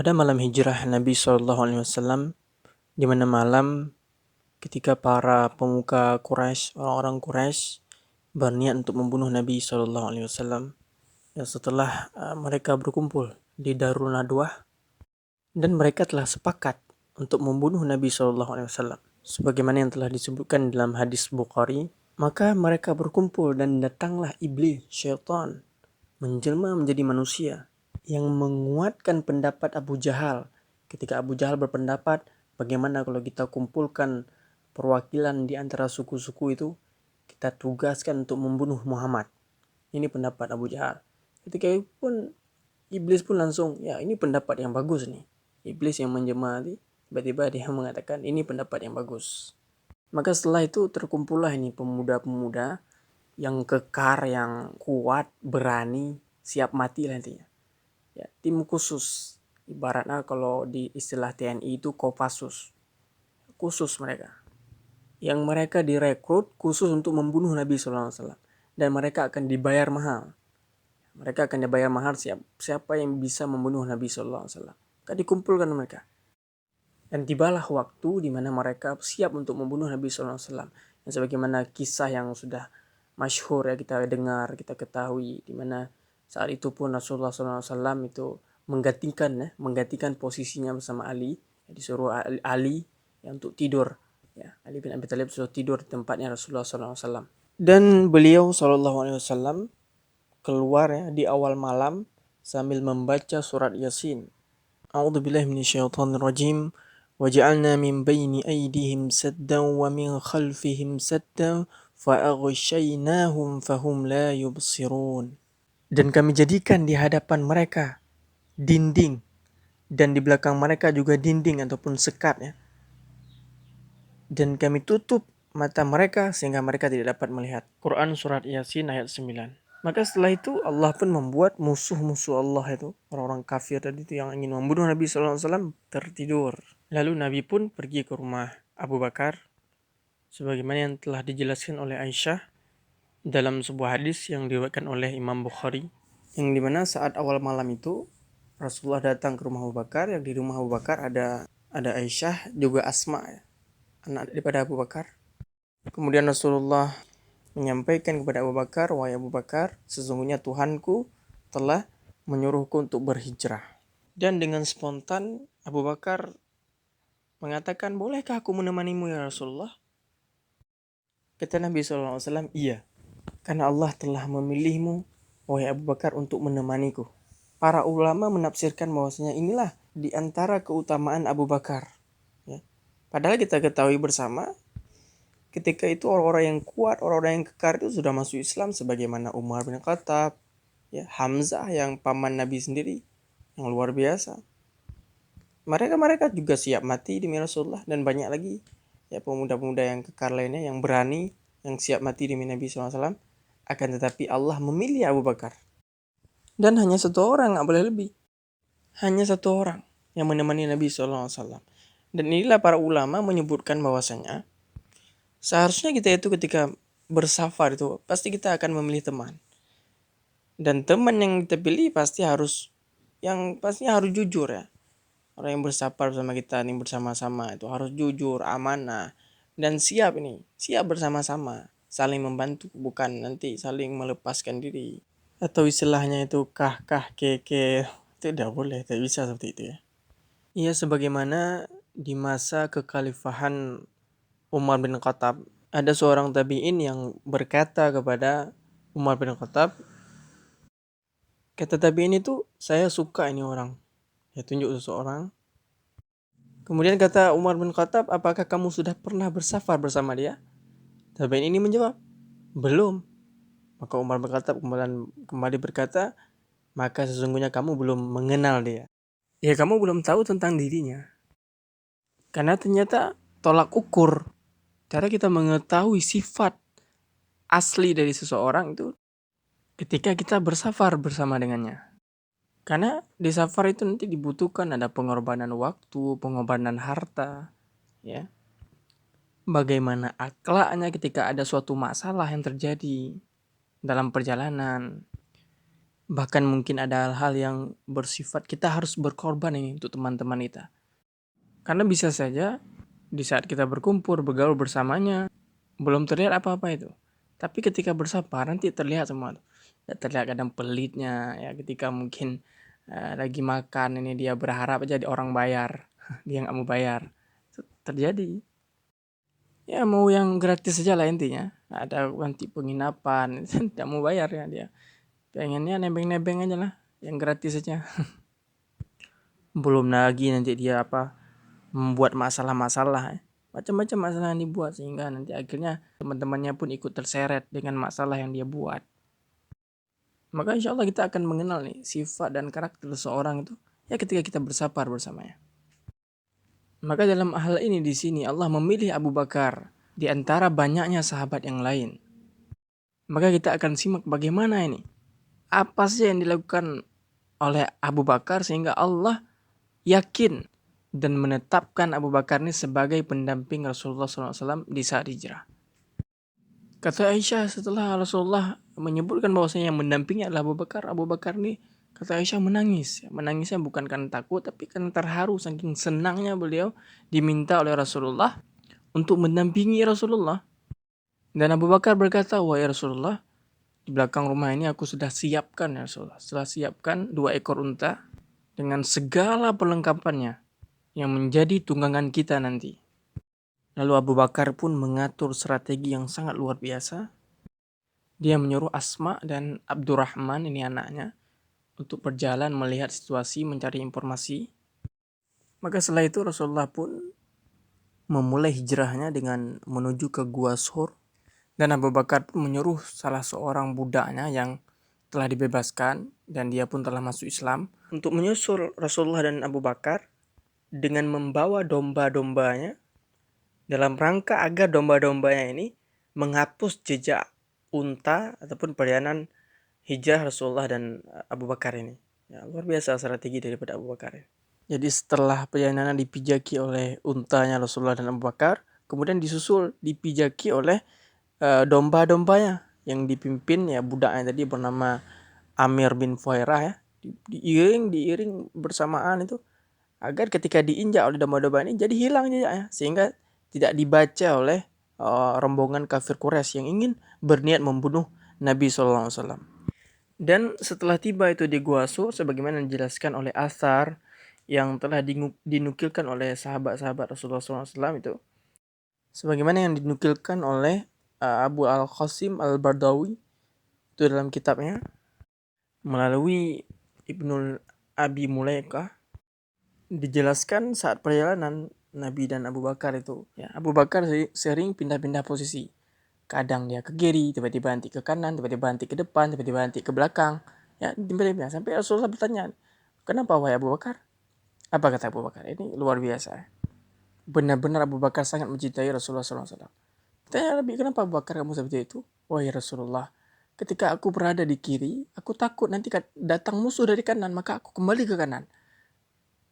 Pada malam hijrah Nabi SAW, di mana malam ketika para pemuka Quraisy, orang-orang Quraisy berniat untuk membunuh Nabi SAW, dan setelah mereka berkumpul di Darul Nadwah dan mereka telah sepakat untuk membunuh Nabi SAW, sebagaimana yang telah disebutkan dalam hadis Bukhari, maka mereka berkumpul dan datanglah iblis, syaitan, menjelma menjadi manusia yang menguatkan pendapat Abu Jahal. Ketika Abu Jahal berpendapat, bagaimana kalau kita kumpulkan perwakilan di antara suku-suku itu, kita tugaskan untuk membunuh Muhammad. Ini pendapat Abu Jahal. Ketika itu pun iblis pun langsung, ya ini pendapat yang bagus nih. Iblis yang menjelma tadi, tiba-tiba dia mengatakan ini pendapat yang bagus. Maka setelah itu terkumpullah ini pemuda-pemuda yang kekar, yang kuat, berani, siap mati lah intinya. Ya, tim khusus, ibaratnya kalau di istilah TNI itu Kopassus, khusus mereka, yang mereka direkrut khusus untuk membunuh Nabi SAW, dan mereka akan dibayar mahal. Mereka akan dibayar mahal siapa yang bisa membunuh Nabi SAW. Maka dikumpulkan mereka, dan tibalah waktu di mana mereka siap untuk membunuh Nabi SAW. Dan sebagaimana kisah yang sudah masyhur ya kita dengar, kita ketahui, di mana saat itu pun Rasulullah SAW itu menggantikan posisinya bersama Ali. Disuruh Ali ya, untuk tidur. Ya, Ali bin Abi Thalib sudah tidur di tempatnya Rasulullah SAW. Dan beliau SAW keluar ya di awal malam sambil membaca surat Yasin. A'udzubillahi minasyaitonirrajim. Waja'alna min baini aydihim saddan wa min khalfihim saddan fa'aghshaynahum fahum la yubsirun. Dan kami jadikan di hadapan mereka dinding, dan di belakang mereka juga dinding ataupun sekat ya. Dan kami tutup mata mereka sehingga mereka tidak dapat melihat. Quran surat Yasin ayat 9. Maka setelah itu Allah pun membuat musuh-musuh Allah itu, orang-orang kafir tadi itu yang ingin membunuh Nabi SAW, tertidur. Lalu Nabi pun pergi ke rumah Abu Bakar, sebagaimana yang telah dijelaskan oleh Aisyah dalam sebuah hadis yang diriwayatkan oleh Imam Bukhari, yang dimana saat awal malam itu Rasulullah datang ke rumah Abu Bakar, yang di rumah Abu Bakar ada Aisyah juga Asma ya, anak daripada Abu Bakar. Kemudian Rasulullah menyampaikan kepada Abu Bakar, wahai Abu Bakar, sesungguhnya Tuhanku telah menyuruhku untuk berhijrah. Dan dengan spontan Abu Bakar mengatakan, bolehkah aku menemanimu ya Rasulullah? Kata Nabi SAW, iya, karena Allah telah memilihmu, wahai Abu Bakar, untuk menemaniku. Para ulama menafsirkan bahwasanya inilah di antara keutamaan Abu Bakar. Ya. Padahal kita ketahui bersama, ketika itu orang-orang yang kuat, orang-orang yang kekar itu sudah masuk Islam, sebagaimana Umar bin Khattab, ya, Hamzah yang paman Nabi sendiri, yang luar biasa. Mereka juga siap mati demi Rasulullah, dan banyak lagi ya pemuda-pemuda yang kekar lainnya yang berani, yang siap mati demi Nabi SAW. Akan tetapi Allah memilih Abu Bakar. Dan hanya satu orang, nggak boleh lebih. Hanya satu orang yang menemani Nabi SAW. Dan inilah para ulama menyebutkan bahwasanya seharusnya kita itu ketika bersafar itu pasti kita akan memilih teman. Dan teman yang kita pilih pasti harus jujur ya. Orang yang bersafar bersama kita ini bersama-sama itu harus jujur, amanah, dan siap bersama-sama, saling membantu, bukan nanti saling melepaskan diri. Atau istilahnya itu keke, itu tidak boleh, tidak bisa seperti itu ya. Iya, sebagaimana di masa kekhalifahan Umar bin Khattab, ada seorang tabi'in yang berkata kepada Umar bin Khattab, kata tabi'in itu, saya suka ini orang. Ya, tunjuk seseorang. Kemudian kata Umar bin Khattab, apakah kamu sudah pernah bersafar bersama dia? Tabi'in ini menjawab, belum. Maka Umar bin Khattab kembali berkata, maka sesungguhnya kamu belum mengenal dia. Ya, kamu belum tahu tentang dirinya. Karena ternyata tolak ukur cara kita mengetahui sifat asli dari seseorang itu ketika kita bersafar bersama dengannya. Karena di safar itu nanti dibutuhkan ada pengorbanan waktu, pengorbanan harta, ya. Bagaimana akhlaknya ketika ada suatu masalah yang terjadi dalam perjalanan. Bahkan mungkin ada hal-hal yang bersifat kita harus berkorban ini untuk teman-teman kita. Karena bisa saja di saat kita berkumpul, bergaul bersamanya, belum terlihat apa-apa itu. Tapi ketika bersapa nanti terlihat semua. Ya, terlihat kadang pelitnya, ya ketika mungkin lagi makan ini dia berharap jadi orang bayar, dia nggak mau bayar. Itu terjadi. Ya mau yang gratis saja lah intinya. Ada nanti penginapan, tidak mau bayar ya dia. Pengennya nebeng-nebeng aja lah, yang gratis saja. Belum lagi nanti dia membuat masalah-masalah. Macam-macam masalah yang dibuat sehingga nanti akhirnya teman-temannya pun ikut terseret dengan masalah yang dia buat. Maka insya Allah kita akan mengenal nih sifat dan karakter seseorang itu ya ketika kita bersapar bersamanya. Maka dalam hal ini di sini Allah memilih Abu Bakar di antara banyaknya sahabat yang lain. Maka kita akan simak bagaimana ini. Apa sih yang dilakukan oleh Abu Bakar sehingga Allah yakin dan menetapkan Abu Bakar ini sebagai pendamping Rasulullah SAW di saat hijrah. Kata Aisyah setelah Rasulullah menyebutkan bahwasanya yang mendampingi adalah Abu Bakar ini kata Aisyah menangis. Menangisnya bukan karena takut tapi karena terharu saking senangnya beliau diminta oleh Rasulullah untuk mendampingi Rasulullah. Dan Abu Bakar berkata, "Wahai Rasulullah, di belakang rumah ini aku sudah siapkan ya Rasulullah. Setelah siapkan 2 ekor unta dengan segala perlengkapannya yang menjadi tunggangan kita nanti." Lalu Abu Bakar pun mengatur strategi yang sangat luar biasa. Dia menyuruh Asma dan Abdurrahman, ini anaknya, untuk berjalan melihat situasi, mencari informasi. Maka setelah itu Rasulullah pun memulai hijrahnya dengan menuju ke Gua Sur. Dan Abu Bakar pun menyuruh salah seorang budaknya yang telah dibebaskan dan dia pun telah masuk Islam untuk menyusul Rasulullah dan Abu Bakar dengan membawa domba-dombanya dalam rangka agar domba-dombanya ini menghapus jejak unta ataupun perjalanan hijrah Rasulullah dan Abu Bakar ini. Ya, luar biasa strategi daripada Abu Bakar. Jadi setelah perjalanan dipijaki oleh untanya Rasulullah dan Abu Bakar, kemudian disusul dipijaki oleh domba-dombanya yang dipimpin ya budaknya tadi bernama Amir bin Fuhairah ya. Diiring bersamaan itu agar ketika diinjak oleh domba-domba ini jadi hilang jejaknya sehingga tidak dibaca oleh rombongan kafir Quraisy yang ingin berniat membunuh Nabi SAW. Dan setelah tiba itu di Gua Sur, sebagaimana dijelaskan oleh asar yang telah dinukilkan oleh sahabat-sahabat Rasulullah SAW itu, sebagaimana yang dinukilkan oleh Abu Al-Qasim Al-Bardawi itu dalam kitabnya melalui Ibnul Abi Mulaikah, dijelaskan saat perjalanan Nabi dan Abu Bakar itu ya, Abu Bakar sering pindah-pindah posisi. Kadang dia ke kiri, tiba-tiba nanti ke kanan, tiba-tiba nanti ke depan, tiba-tiba nanti ke belakang. Ya, tiba-tiba sampai Rasulullah bertanya, "Kenapa wahai Abu Bakar?" Apa kata Abu Bakar? Ini luar biasa. Benar-benar Abu Bakar sangat mencintai Rasulullah SAW. Tanya Nabi, "Kenapa Abu Bakar kamu seperti itu?" "Wahai Rasulullah, ketika aku berada di kiri, aku takut nanti datang musuh dari kanan, maka aku kembali ke kanan.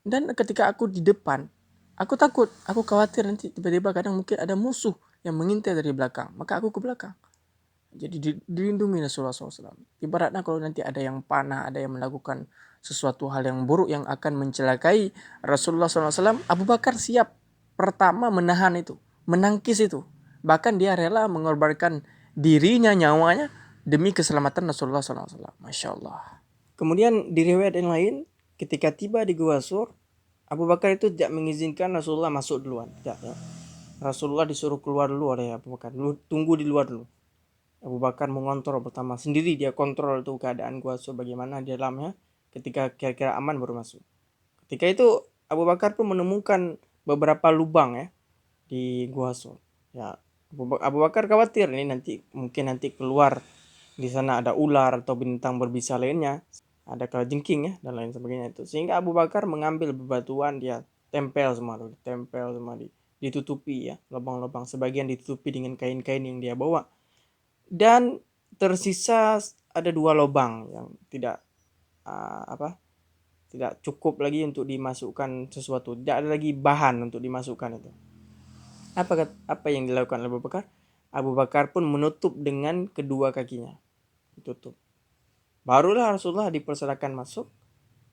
Dan ketika aku di depan, aku takut, aku khawatir nanti tiba-tiba kadang mungkin ada musuh yang mengintai dari belakang, maka aku ke belakang." Jadi dilindungi Rasulullah SAW. Ibaratnya kalau nanti ada yang panah, ada yang melakukan sesuatu hal yang buruk yang akan mencelakai Rasulullah SAW, Abu Bakar siap pertama menahan itu, menangkis itu. Bahkan dia rela mengorbankan dirinya, nyawanya, demi keselamatan Rasulullah SAW. Masya Allah. Kemudian di riwayat yang lain, ketika tiba di Gua Sur, Abu Bakar itu tidak mengizinkan Rasulullah masuk duluan. Tidak, ya. Rasulullah disuruh keluar dulu oleh Abu Bakar. Tunggu di luar dulu. Abu Bakar mengontrol pertama sendiri, dia kontrol tuh keadaan Gua Sur bagaimana di dalamnya, ketika kira-kira aman baru masuk. Ketika itu Abu Bakar pun menemukan beberapa lubang ya di Gua Sur. Ya, Abu Bakar khawatir ini mungkin nanti keluar di sana ada ular atau bintang berbisa lainnya, ada kalajengking ya dan lain sebagainya itu. Sehingga Abu Bakar mengambil bebatuan, dia tempel semua ditutupi ya, lubang-lubang sebagian ditutupi dengan kain-kain yang dia bawa. Dan tersisa ada 2 lubang yang tidak tidak cukup lagi untuk dimasukkan sesuatu, tidak ada lagi bahan untuk dimasukkan itu. Apa yang dilakukan Abu Bakar? Abu Bakar pun menutup dengan kedua kakinya, ditutup. Barulah Rasulullah dipersilakan masuk.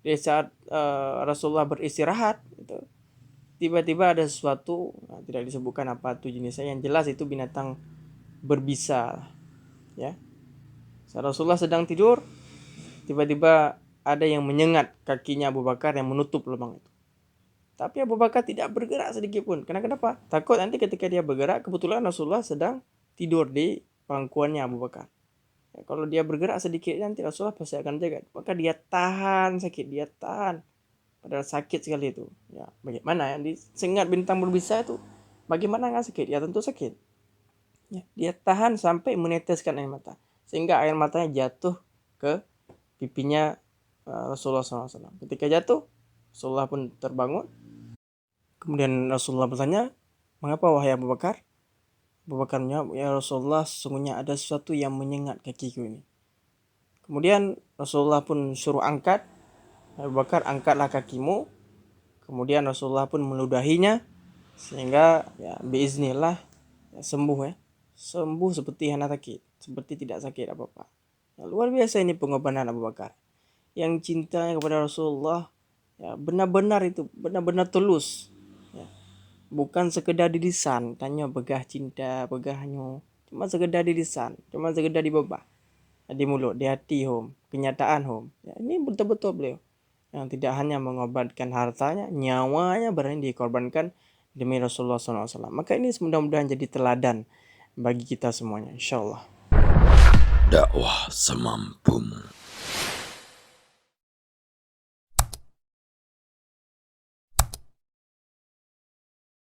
Di saat Rasulullah beristirahat, gitu, tiba-tiba ada sesuatu, tidak disebutkan apa itu jenisnya, yang jelas itu binatang berbisa, ya. Saat Rasulullah sedang tidur, tiba-tiba ada yang menyengat kakinya Abu Bakar yang menutup lubang itu. Tapi Abu Bakar tidak bergerak sedikit pun. Kenapa? Takut nanti ketika dia bergerak, kebetulan Rasulullah sedang tidur di pangkuannya Abu Bakar. Ya, kalau dia bergerak sedikit nanti Rasulullah pasti akan jaga. Maka dia tahan sakit, dia tahan. Padahal sakit sekali itu. Ya, bagaimana yang disengat bintang berbisa itu? Bagaimana nggak sakit? Ya tentu sakit. Ya, dia tahan sampai meneteskan air mata. Sehingga air matanya jatuh ke pipinya Rasulullah SAW. Ketika jatuh, Rasulullah pun terbangun. Kemudian Rasulullah bertanya, "Mengapa wahai Abu Bakar?" Abu Bakar menjawab, "Ya Rasulullah, sesungguhnya ada sesuatu yang menyengat kakiku ini." Kemudian Rasulullah pun suruh angkat. Abu Bakar, angkatlah kakimu. Kemudian Rasulullah pun meludahinya sehingga ya biiznillah ya, sembuh ya. Sembuh seperti hana sakit, seperti tidak sakit apa-apa. Ya, luar biasa ini pengorbanan Abu Bakar. Yang cintanya kepada Rasulullah ya benar-benar itu, benar-benar tulus. Ya. Bukan sekedar di lisan, tanya begah cinta, begahnya. Cuma sekedar di lisan, cuma sekedar di bebah. Di mulut, di hati home, kenyataan home. Ya, ini betul-betul beliau yang tidak hanya mengorbankan hartanya, nyawanya berani dikorbankan demi Rasulullah SAW. Maka ini mudah-mudahan jadi teladan bagi kita semuanya, insya Allah. Dakwah semampumu.